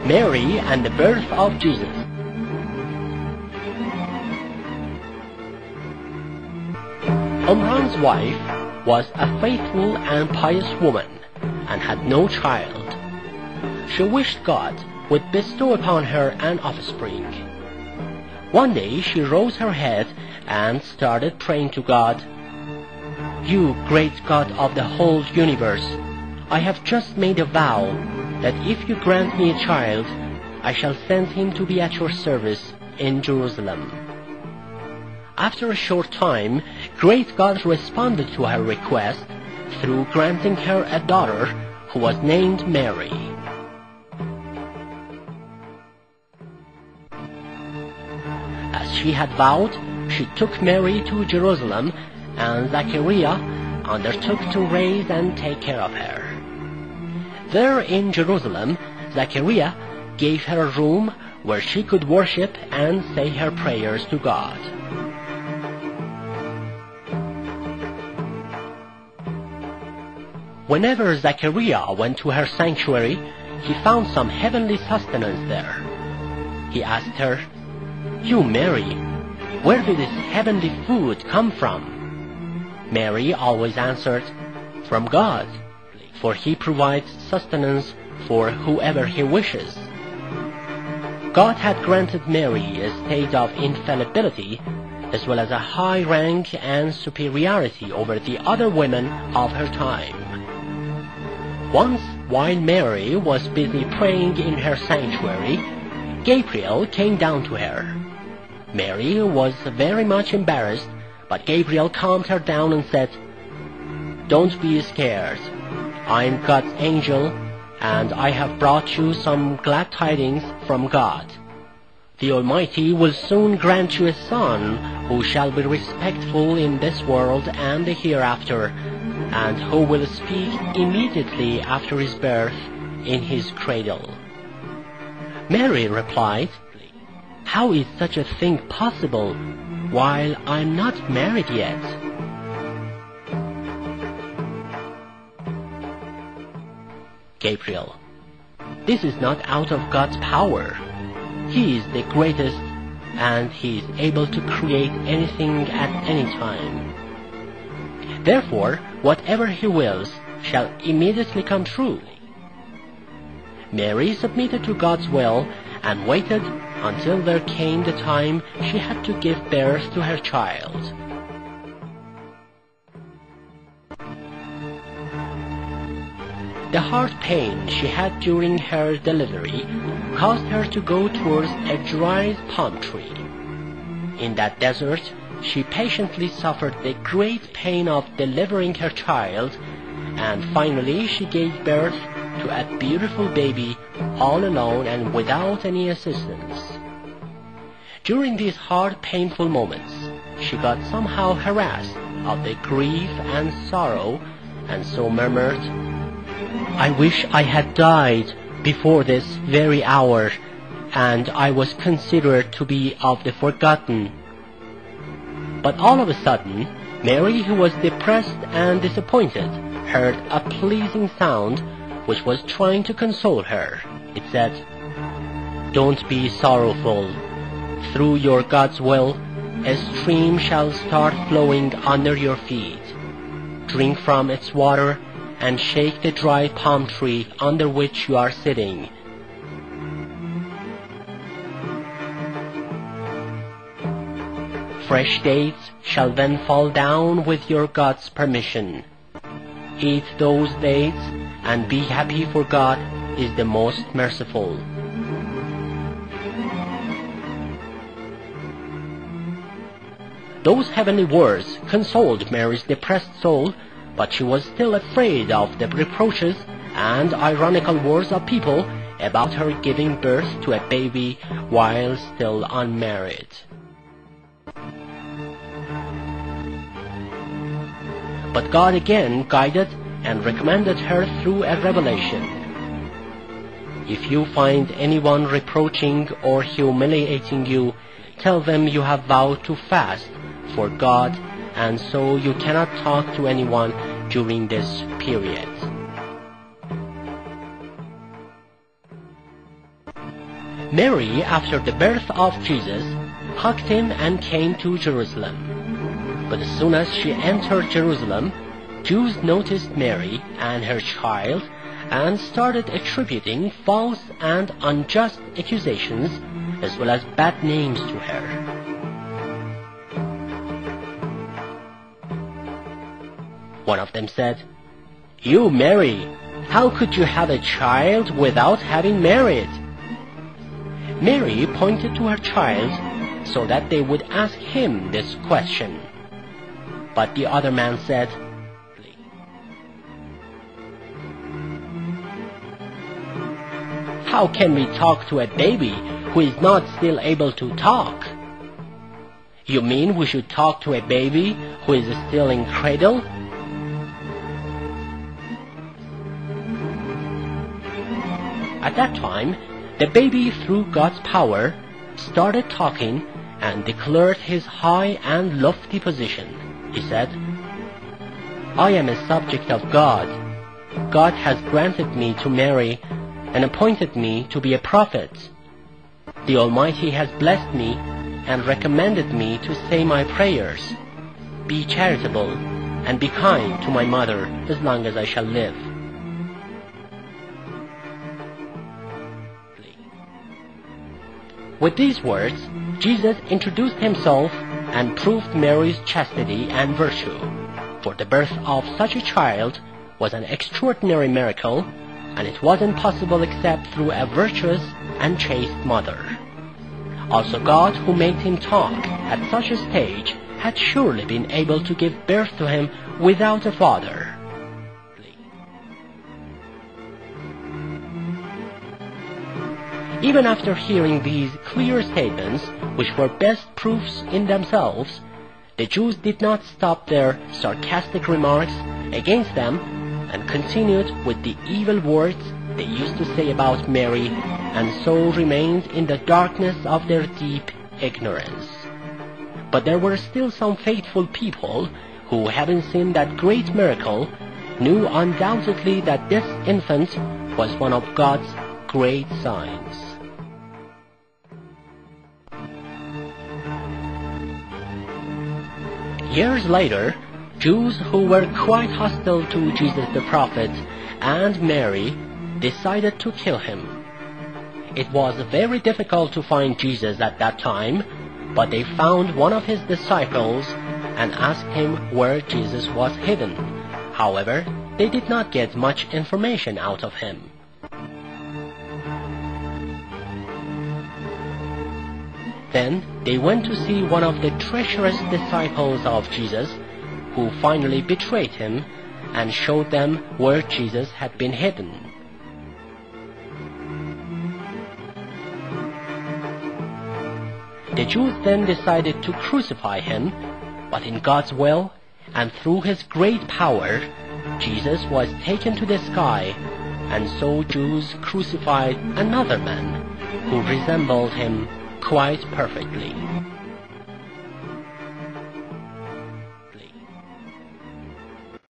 Mary and the birth of Jesus. Imran's wife was a faithful and pious woman and had no child. She wished God would bestow upon her an offspring. One day she rose her head and started praying to God. "You great God of the whole universe, I have just made a vow that if you grant me a child, I shall send him to be at your service in Jerusalem." After a short time, great God responded to her request through granting her a daughter who was named Mary. As she had vowed, she took Mary to Jerusalem, and Zachariah undertook to raise and take care of her. There in Jerusalem, Zachariah gave her a room where she could worship and say her prayers to God. Whenever Zachariah went to her sanctuary, he found some heavenly sustenance there. He asked her, "You, Mary, where did this heavenly food come from?" Mary always answered, "From God, for He provides sustenance for whoever He wishes." God had granted Mary a state of infallibility, as well as a high rank and superiority over the other women of her time. Once, while Mary was busy praying in her sanctuary, Gabriel came down to her. Mary was very much embarrassed, but Gabriel calmed her down and said, "Don't be scared. I'm God's angel, and I have brought you some glad tidings from God. The Almighty will soon grant you a son who shall be respectful in this world and the hereafter, and who will speak immediately after his birth in his cradle." Mary replied, "How is such a thing possible while I'm not married yet?" Gabriel: "This is not out of God's power. He is the greatest, and He is able to create anything at any time. Therefore, whatever He wills shall immediately come true." Mary submitted to God's will and waited until there came the time she had to give birth to her child. The hard pain she had during her delivery caused her to go towards a dry palm tree. In that desert, she patiently suffered the great pain of delivering her child, and finally she gave birth to a beautiful baby all alone and without any assistance. During these hard, painful moments, she got somehow harassed of the grief and sorrow, and so murmured, "I wish I had died before this very hour, and I was considered to be of the forgotten." But all of a sudden, Mary, who was depressed and disappointed, heard a pleasing sound which was trying to console her. It said, "Don't be sorrowful. Through your God's will, a stream shall start flowing under your feet. Drink from its water and shake the dry palm tree under which you are sitting." Fresh dates shall then fall down with your God's permission. Eat those dates and be happy, for God is the most merciful. Those heavenly words consoled Mary's depressed soul, but she was still afraid of the reproaches and ironical words of people about her giving birth to a baby while still unmarried. But God again guided and recommended her through a revelation. "If you find anyone reproaching or humiliating you, tell them you have vowed to fast for God, and so you cannot talk to anyone during this period." Mary, after the birth of Jesus, hugged him and came to Jerusalem. But as soon as she entered Jerusalem, Jews noticed Mary and her child and started attributing false and unjust accusations as well as bad names to her. One of them said, "You, Mary, how could you have a child without having married?" Mary pointed to her child so that they would ask him this question. But the other man said, "How can we talk to a baby who is not still able to talk?" "You mean we should talk to a baby who is still in cradle?" At that time, the baby, through God's power, started talking and declared his high and lofty position. He said, "I am a subject of God. God has granted me to marry and appointed me to be a prophet. The Almighty has blessed me and recommended me to say my prayers. Be charitable and be kind to my mother as long as I shall live." With these words, Jesus introduced himself and proved Mary's chastity and virtue, for the birth of such a child was an extraordinary miracle, and it wasn't possible except through a virtuous and chaste mother. Also, God, who made him talk at such a stage, had surely been able to give birth to him without a father. Even after hearing these clear statements, which were best proofs in themselves, the Jews did not stop their sarcastic remarks against them and continued with the evil words they used to say about Mary, and so remained in the darkness of their deep ignorance. But there were still some faithful people who, having seen that great miracle, knew undoubtedly that this infant was one of God's great signs. Years later, Jews who were quite hostile to Jesus the prophet and Mary decided to kill him. It was very difficult to find Jesus at that time, but they found one of his disciples and asked him where Jesus was hidden. However, they did not get much information out of him. Then they went to see one of the treacherous disciples of Jesus, who finally betrayed him and showed them where Jesus had been hidden. The Jews then decided to crucify him, but in God's will and through his great power, Jesus was taken to the sky, and so Jews crucified another man who resembled him quite perfectly.